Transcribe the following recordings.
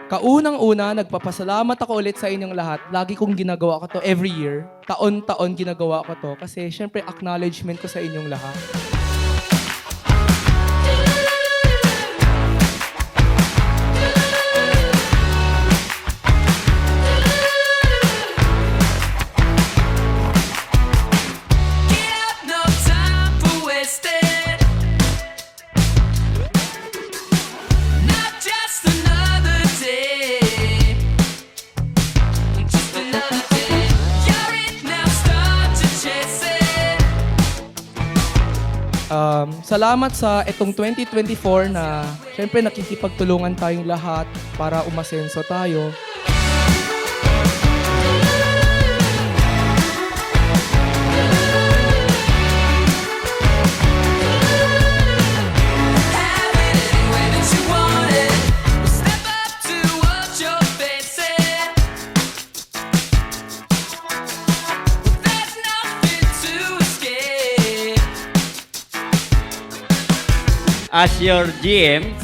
Kaunang-una, nagpapasalamat ako ulit sa inyong lahat. Lagi kong ginagawa ko to every year. Taon-taon ginagawa ko to kasi syempre acknowledgement ko sa inyong lahat. No time for wasted. Not just another day. Just another day. You're it now, start to chase it. Salamat sa itong 2024 na syempre nakikipagtulungan tayong lahat para umasenso tayo. Have it any way that you want it. Step up to what you're facing. There's nothing to escape. As your GM,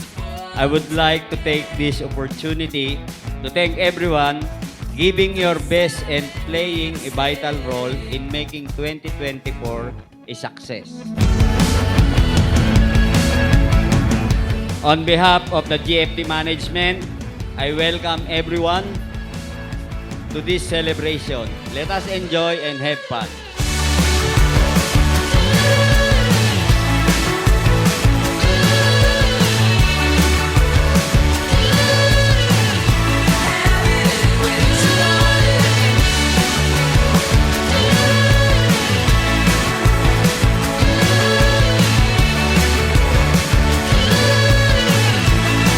I would like to take this opportunity to thank everyone giving your best and playing a vital role in making 2024 a success. On behalf of the GFT management, I welcome everyone to this celebration. Let us enjoy and have fun. Have it any way that you want it.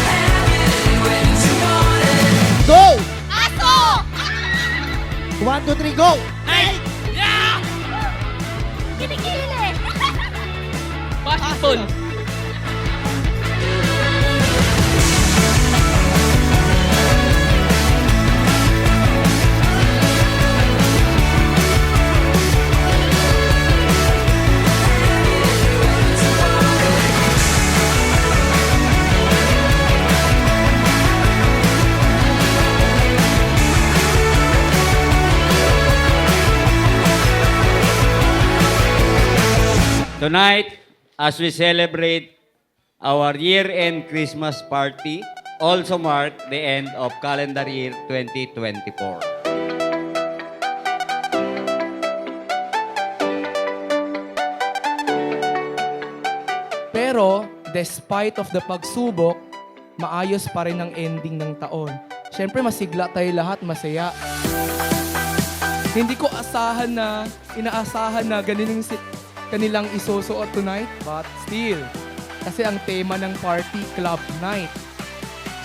Have it any way that you want it. Go! Aso! 1, 2, 3, go! Kinikili! Basketball! Tonight, as we celebrate our year-end Christmas party, also mark the end of calendar year 2024. Pero, despite of the pagsubok, maayos pa rin ang ending ng taon. Siyempre, masigla tayo lahat, masaya. Hindi ko inaasahan na ganun yung kanilang isusuot tonight, but still, kasi ang tema ng party, club night.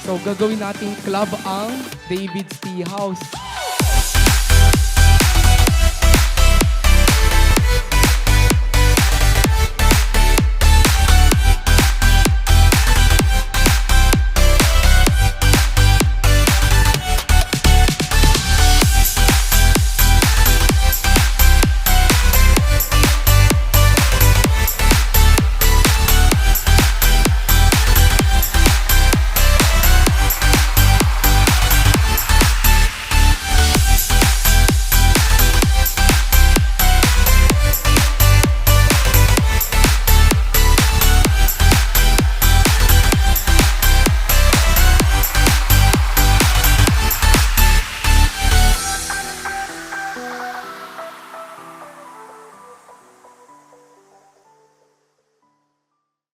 So, gagawin nating club ang David's Tea House.